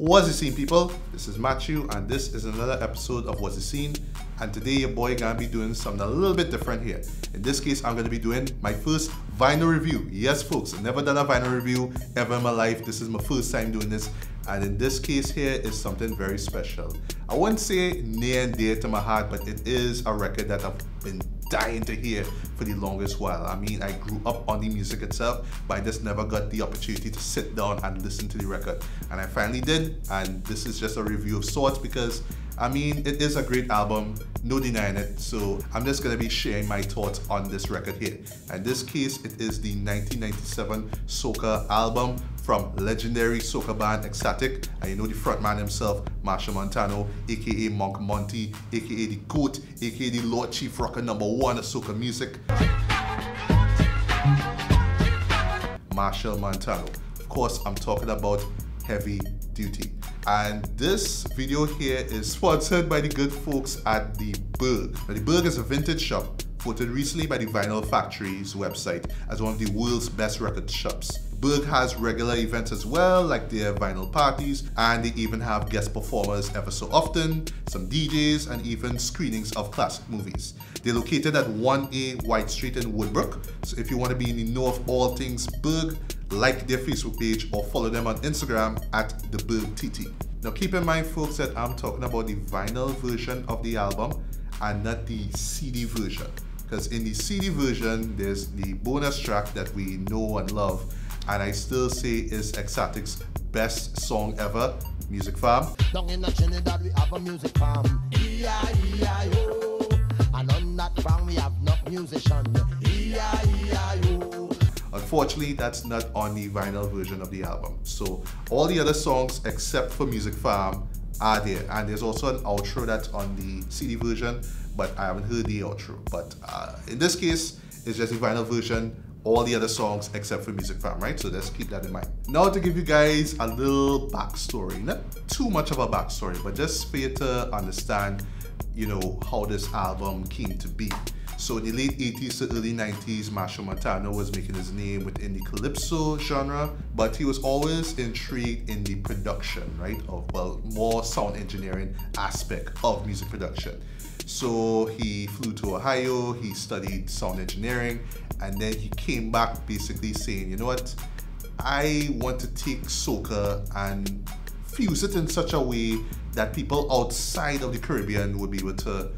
What's the scene, people? This is Matthew and this is another episode of What's the Scene, and today your boy gonna be doing something a little bit different here. In this case, I'm gonna be doing my first vinyl review. Yes folks, I've never done a vinyl review ever in my life. This is my first time doing this, and in this case here is something very special. I wouldn't say near and dear to my heart, but it is a record that I've been dying to hear for the longest while. I mean, I grew up on the music itself, but I just never got the opportunity to sit down and listen to the record. And I finally did, and this is just a review of sorts because, I mean, it is a great album, no denying it. So I'm just gonna be sharing my thoughts on this record here. In this case, it is the 1997 soca album from legendary soca band Xtatik, and you know the frontman himself, Machel Montano, aka Monk Monty, aka the GOAT, aka the Lord Chief Rocker #1 of soca music, Machel Montano. Of course, I'm talking about Heavy Duty. And this video here is sponsored by the good folks at the Berg. Now, the Berg is a vintage shop voted recently by the Vinyl Factory's website as one of the world's best record shops. Berg has regular events as well, like their vinyl parties, and they even have guest performers ever so often, some DJs, and even screenings of classic movies. They're located at 1A White Street in Woodbrook, so if you want to be in the know of all things Berg, like their Facebook page or follow them on Instagram at TheBergTT. Now keep in mind folks that I'm talking about the vinyl version of the album and not the CD version, because in the CD version there's the bonus track that we know and love, and I still say is Xtatik's best song ever, Music Farm. Down in Trinidad we have a music farm. E-I-E-I-O. And on that farm we have enough musicians. E-I-E-I-O. Unfortunately, that's not on the vinyl version of the album. So all the other songs except for Music Farm are there. And there's also an outro that's on the CD version, but I haven't heard the outro. But in this case, it's just the vinyl version, all the other songs except for Music Farm, right? So let's keep that in mind. Now to give you guys a little backstory, not too much of a backstory, but just for you to understand, you know, how this album came to be. So in the late 80s to early 90s, Machel Montano was making his name within the calypso genre, but he was always intrigued in the production, right? Of, well, more sound engineering aspect of music production. So he flew to Ohio, he studied sound engineering, and then he came back basically saying, you know what, I want to take soca and fuse it in such a way that people outside of the Caribbean would be able to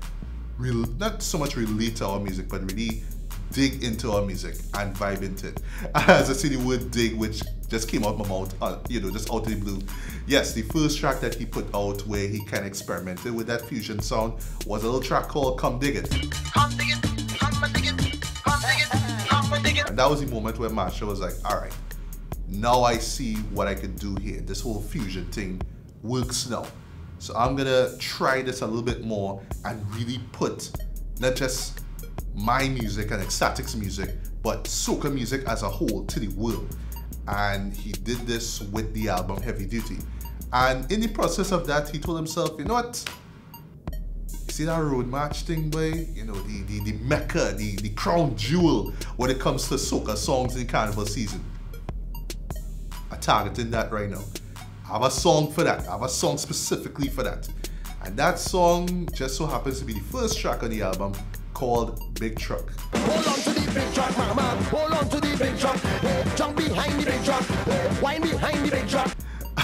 not so much relate to our music, but really dig into our music and vibe into it. As I say the word dig, which just came out my mouth, you know, just out of the blue. Yes, the first track that he put out where he kind of experimented with that fusion sound was a little track called Come Dig It. Come dig it, come dig it, come dig it, come dig it. And that was the moment where Machel was like, all right, now I see what I can do here. This whole fusion thing works now. So I'm gonna try this a little bit more and really put not just my music and Xtatik's music, but soca music as a whole to the world. And he did this with the album Heavy Duty. And in the process of that, he told himself, you know what? You see that road march thing, boy? You know, the mecca, the crown jewel when it comes to soca songs in carnival season. I'm targeting that right now. I have a song for that. I have a song specifically for that. And that song just so happens to be the first track on the album, called Big Truck. Hold on to the big truck, mama. Hold on to the big truck. Jump behind the big truck. Wind behind the big truck.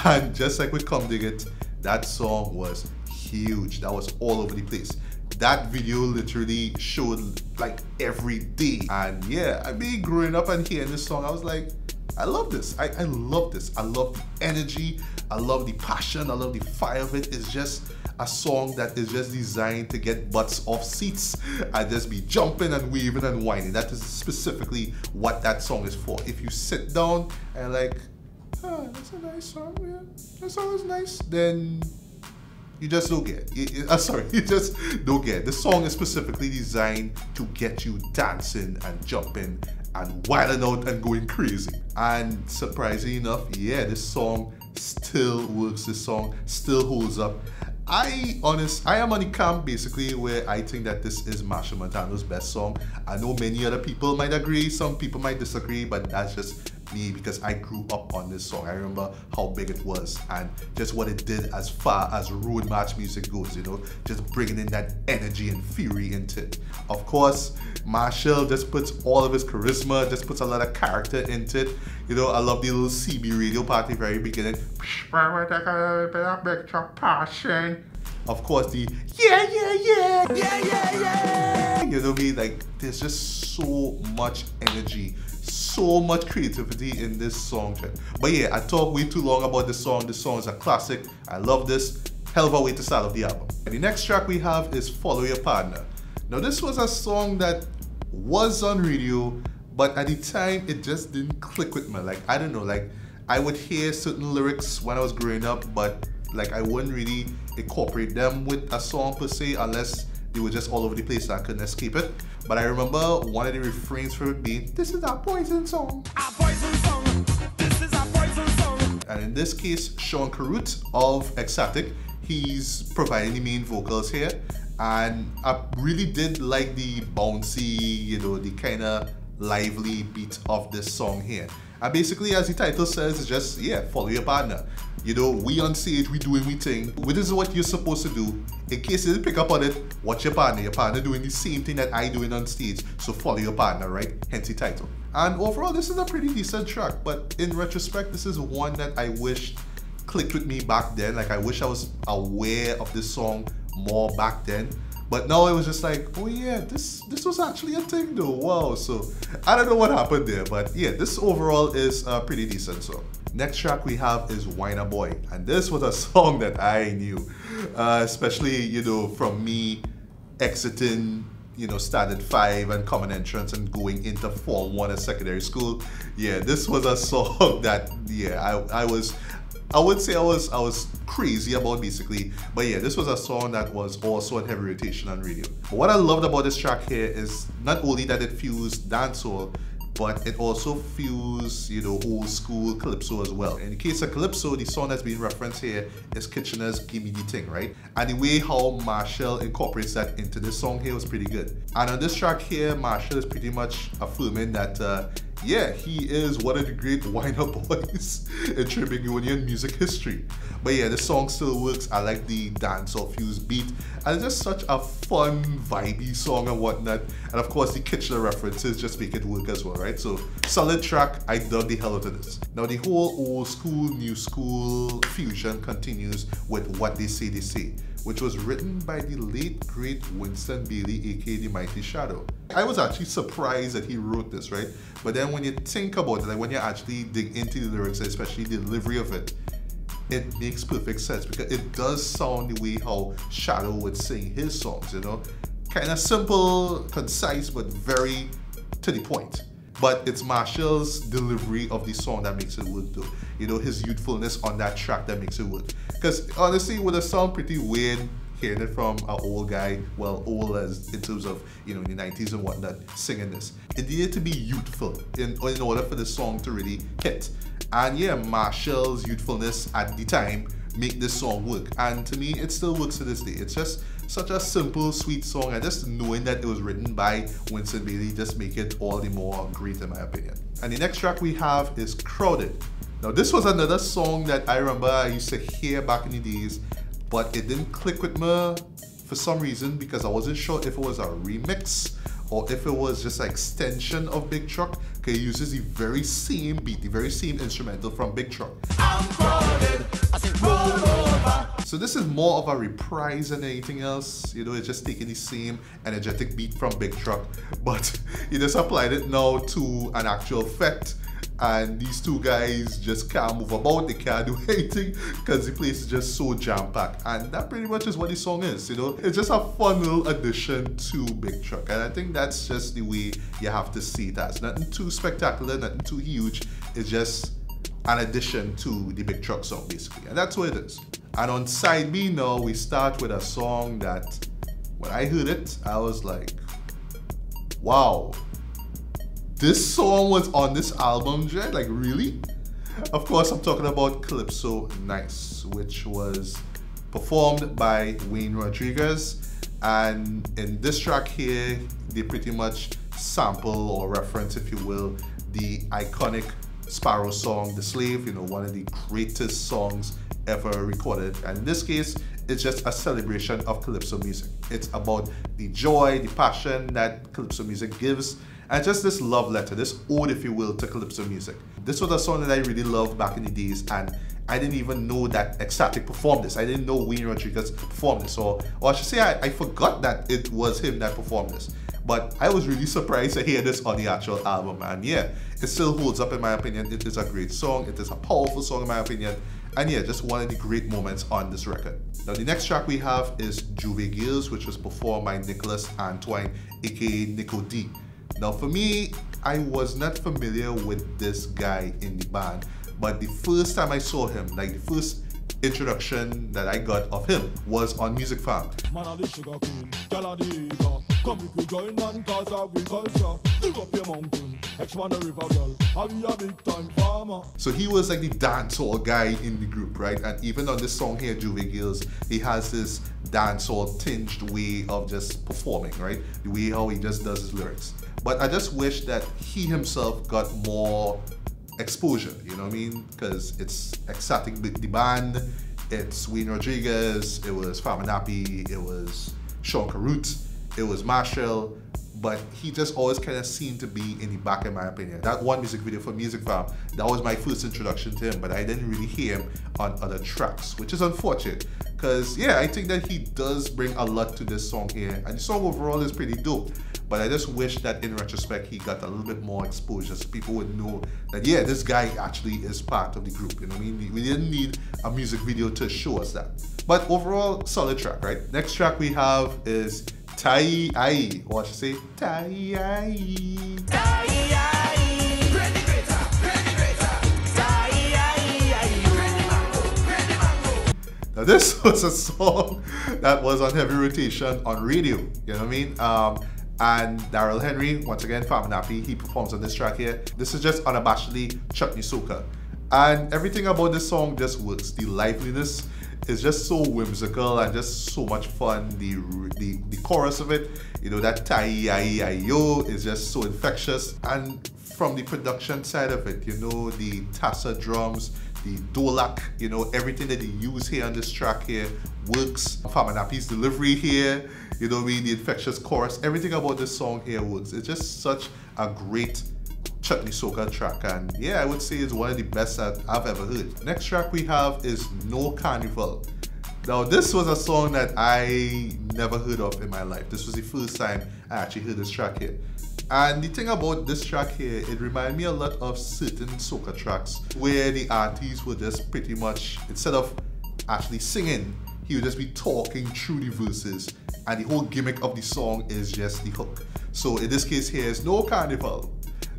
And just like with Come Dig It, that song was huge. That was all over the place. That video literally showed like every day. And yeah, I mean, growing up and hearing this song, I was like, I love this. I love this. I love the energy. I love the passion. I love the fire of it. It's just a song that is just designed to get butts off seats and just be jumping and waving and whining. That is specifically what that song is for. If you sit down and like, oh, that's a nice song, man. That song is nice, then you just don't get it. Sorry, you just don't get it. The song is specifically designed to get you dancing and jumping and wilding out and going crazy. And surprisingly enough, yeah, this song still works. This song still holds up. I am on the camp basically where I think that this is Machel Montano's best song. I know many other people might agree, some people might disagree, but that's just me because I grew up on this song. I remember how big it was and just what it did as far as road march music goes, you know, just bringing in that energy and fury into it. Of course, Machel just puts all of his charisma, just puts a lot of character into it. You know, I love the little CB radio part at the very beginning. Of course, the yeah. You know what I mean? Like, there's just so much energy, so much creativity in this song. But yeah, I talked way too long about this song. This song is a classic. I love this. Hell of a way to start off the album. And the next track we have is Follow Your Partner. Now, this was a song that was on radio, but at the time, it just didn't click with me. Like, I don't know, like, I would hear certain lyrics when I was growing up, but like, I wouldn't really incorporate them with a song per se, unless they were just all over the place and I couldn't escape it. But I remember one of the refrains for it being, "This is our poison song." Our poison song. This is our poison song. And in this case, Sean Carruth of Xtatik, he's providing the main vocals here. And I really did like the bouncy, you know, the kind of lively beat of this song here. And basically, as the title says, it's just, yeah, follow your partner. You know, we on stage, we doing we thing. This is what you're supposed to do. In case you didn't pick up on it, watch your partner. Your partner doing the same thing that I doing on stage. So follow your partner, right? Hence the title. And overall, this is a pretty decent track. But in retrospect, this is one that I wish clicked with me back then. Like, I wish I was aware of this song more back then. But now it was just like, oh yeah, this was actually a thing though. Wow. So I don't know what happened there, but yeah, this overall is a pretty decent song. Next track we have is Whiner Boy, and this was a song that I knew, especially, you know, from me exiting, you know, Standard 5 and Common Entrance and going into Form 1 at secondary school. Yeah, this was a song that, yeah, I would say I was crazy about basically, but yeah, this was a song that was also on heavy rotation on radio. But what I loved about this track here is not only that it fused dancehall, but it also fused, you know, old school calypso as well. In the case of calypso, the song that's being referenced here is Kitchener's Gimme the Thing, right? And the way how Machel incorporates that into this song here was pretty good. And on this track here, Machel is pretty much affirming that yeah, he is one of the great whiner boys in Trinbagonian music history. But yeah, the song still works. I like the dancehall fused beat, and it's just such a fun, vibey song and whatnot. And of course, the Kitchener references just make it work as well, right? So, solid track. I dug the hell out of this. Now, the whole old school, new school fusion continues with What They Say, which was written by the late great Winston Bailey, aka the Mighty Shadow. I was actually surprised that he wrote this, right? But then when you think about it, like when you actually dig into the lyrics, especially the delivery of it, it makes perfect sense because it does sound the way how Shadow would sing his songs, you know? Kind of simple, concise, but very to the point. But it's Machel's delivery of the song that makes it work though. You know, his youthfulness on that track that makes it work. Because honestly, it would have sounded pretty weird hearing it from an old guy, well, old as in terms of, you know, in the 90s and whatnot, singing this. It needed to be youthful in order for the song to really hit. And yeah, Machel's youthfulness at the time make this song work. And to me, it still works to this day. It's just such a simple, sweet song, and just knowing that it was written by Winston Bailey just make it all the more great in my opinion. And the next track we have is Crowded. Now this was another song that I remember I used to hear back in the days, but it didn't click with me for some reason because I wasn't sure if it was a remix or if it was just an extension of Big Truck, because it uses the very same beat, the very same instrumental from Big Truck. I'm crowded. I said roll over. So this is more of a reprise than anything else. You know, it's just taking the same energetic beat from Big Truck, but he just applied it now to an actual effect. And these two guys just can't move about, they can't do anything because the place is just so jam-packed. And that pretty much is what the song is, you know? It's just a fun little addition to Big Truck. And I think that's just the way you have to see it as. Nothing too spectacular, nothing too huge. It's just an addition to the Big Truck song, basically. And that's what it is. And on side B now, we start with a song that, when I heard it, I was like, wow. This song was on this album, Jay? Like, really? Of course, I'm talking about Calypso Nice, which was performed by Wayne Rodriguez. And in this track here, they pretty much sample or reference, if you will, the iconic Sparrow's song, The Slave, you know, one of the greatest songs ever recorded. And in this case, it's just a celebration of calypso music. It's about the joy, the passion that calypso music gives, and just this love letter, this ode, if you will, to calypso music. This was a song that I really loved back in the days, and I didn't even know that Xtatik performed this. I didn't know Wayne Rodriguez performed this, or I should say I forgot that it was him that performed this. But I was really surprised to hear this on the actual album, and yeah, it still holds up in my opinion. It is a great song, it is a powerful song in my opinion, and yeah, just one of the great moments on this record. Now the next track we have is Juve Girls, which was performed by Nicholas Antoine, aka Nico D. Now for me, I was not familiar with this guy in the band, but the first time I saw him, like the first introduction that I got of him was on Music Farm. Come if you join and cause a agriculture. Dig up your mountain, expand the river girl. I'll be a big time farmer. So he was like the dancehall guy in the group, right? And even on this song here, Juve Girls, he has this dancehall tinged way of just performing, right? The way how he just does his lyrics. But I just wish that he himself got more exposure, you know what I mean? Because it's Xtatik the band, it's Wayne Rodriguez, it was Farmer Nappy, it was Sean Carruth, it was Machel, but he just always kind of seemed to be in the back in my opinion. That one music video for Music Farm, that was my first introduction to him, but I didn't really hear him on other tracks, which is unfortunate. Because yeah, I think that he does bring a lot to this song here, and the song overall is pretty dope. But I just wish that in retrospect he got a little bit more exposure so people would know that yeah, this guy actually is part of the group. You know what I mean? We didn't need a music video to show us that. But overall, solid track, right? Next track we have is Tai Ai, or I should say Tai Ai. Tai Ai. Ready greater, ready greater. Tai Ai. Ready mango, ready mango. Now this was a song that was on heavy rotation on radio. You know what I mean? And Daryl Henry, once again, Farmer Nappy, he performs on this track here. This is just unabashedly chutney soca. And everything about this song just works. The liveliness is just so whimsical and just so much fun. The chorus of it, you know, that tai-ai-ai-yo is just so infectious. And from the production side of it, you know, the tassa drums, the dolak, you know, everything that they use here on this track here works. Farmer Nappy's delivery here, you know what I mean, the infectious chorus, everything about this song here works. It's just such a great chutney soca track, and yeah, I would say it's one of the best that I've ever heard. Next track we have is No Carnival. Now this was a song that I never heard of in my life. This was the first time I actually heard this track here. And the thing about this track here, it reminded me a lot of certain soca tracks where the artists were just pretty much, instead of actually singing, he would just be talking through the verses, and the whole gimmick of the song is just the hook. So in this case here is No Carnival.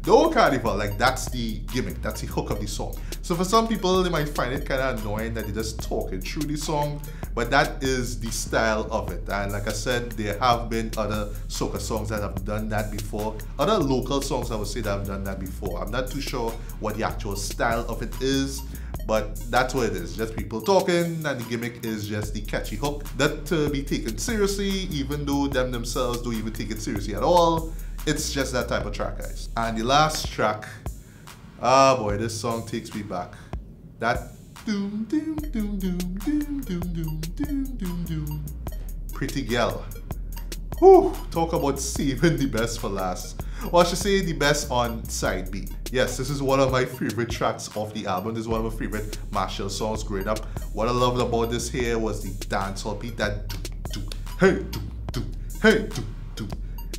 No Carnival, like that's the gimmick, that's the hook of the song. So for some people, they might find it kind of annoying that they're just talking through the song, but that is the style of it. And like I said, there have been other soca songs that have done that before. Other local songs I would say that have done that before. I'm not too sure what the actual style of it is, but that's what it is. Just people talking, and the gimmick is just the catchy hook. Not to be taken seriously, even though them themselves don't even take it seriously at all. It's just that type of track, guys. And the last track, ah boy, this song takes me back. That doom doom doom doom doom doom doom doom doom doom. Pretty Girl. Whew, talk about saving the best for last. Or I should say the best on side B. Yes, this is one of my favorite tracks off the album. This is one of my favorite Machel songs growing up. What I loved about this here was the dancehall beat, that do do hey do do hey do do.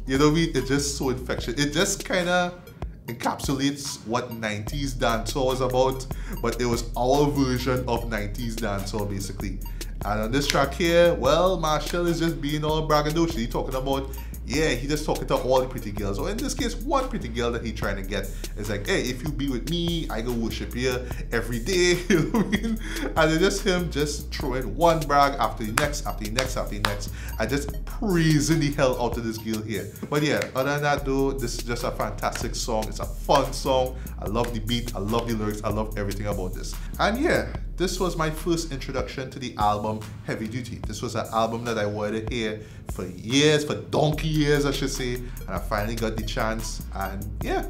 You know what I mean? It's just so infectious. It just kind of encapsulates what 90s dancehall was about, but it was our version of 90s dancehall basically. And on this track here, well, Machel is just being all braggadocious. He's talking about, yeah, he just talking to all the pretty girls. Or in this case, one pretty girl that he trying to get is like, hey, if you be with me, I go worship you every day. You know what I mean? And it's just him just throwing one brag after the next, after the next, after the next, and just praising the hell out of this girl here. But yeah, other than that though, this is just a fantastic song. It's a fun song. I love the beat, I love the lyrics, I love everything about this. And yeah, this was my first introduction to the album Heavy Duty. This was an album that I wanted to hear for years, for donkey years I should say, and I finally got the chance, and yeah,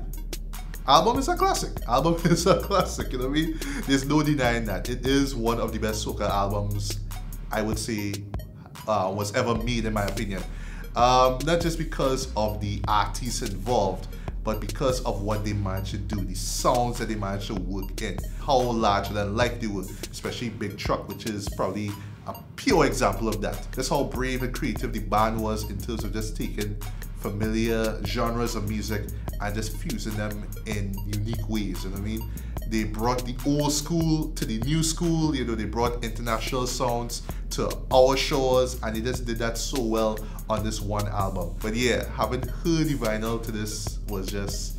Album is a classic. Album is a classic, you know what I mean? There's no denying that. It is one of the best soca albums, I would say, was ever made, in my opinion. Not just because of the artists involved, but because of what they managed to do, the sounds that they managed to work in, how larger than life they were, especially Big Truck, which is probably a pure example of that. That's how brave and creative the band was in terms of just taking familiar genres of music and just fusing them in unique ways, you know what I mean? They brought the old school to the new school, you know, they brought international sounds to our shores, and they just did that so well on this one album. But yeah, having heard the vinyl to this was just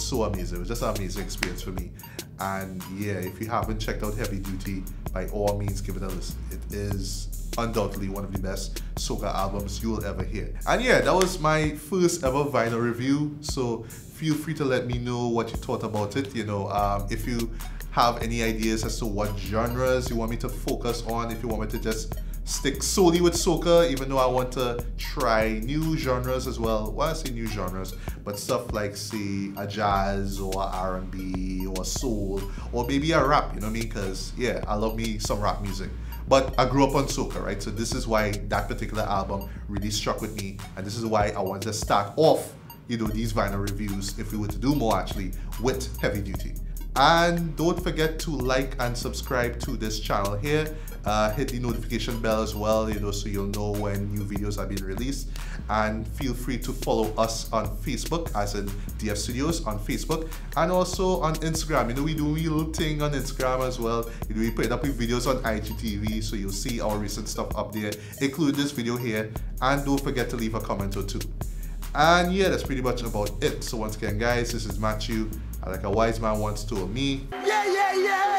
so amazing. It was just an amazing experience for me. And yeah, if you haven't checked out Heavy Duty, by all means give it a listen. It is undoubtedly one of the best soca albums you will ever hear. And yeah, that was my first ever vinyl review, so feel free to let me know what you thought about it. You know, if you have any ideas as to what genres you want me to focus on, if you want me to just stick solely with soca, even though I want to try new genres as well. Well, I say new genres, but stuff like, say, a jazz or a R&B or soul, or maybe a rap, you know what I mean? Because yeah, I love me some rap music. But I grew up on soca, right? So this is why that particular album really struck with me, and this is why I wanted to start off, you know, these vinyl reviews, if we were to do more actually, with Heavy Duty. And don't forget to like and subscribe to this channel here. Hit the notification bell as well, you know, so you'll know when new videos are being released. And feel free to follow us on Facebook, as in DF Studios on Facebook, and also on Instagram. You know, we do a little thing on Instagram as well. You know, we put up with videos on IGTV, so you'll see our recent stuff up there, include this video here. And don't forget to leave a comment or two. And yeah, that's pretty much about it. So once again, guys, this is Matthew. Like a wise man once told me. Yeah, yeah, yeah!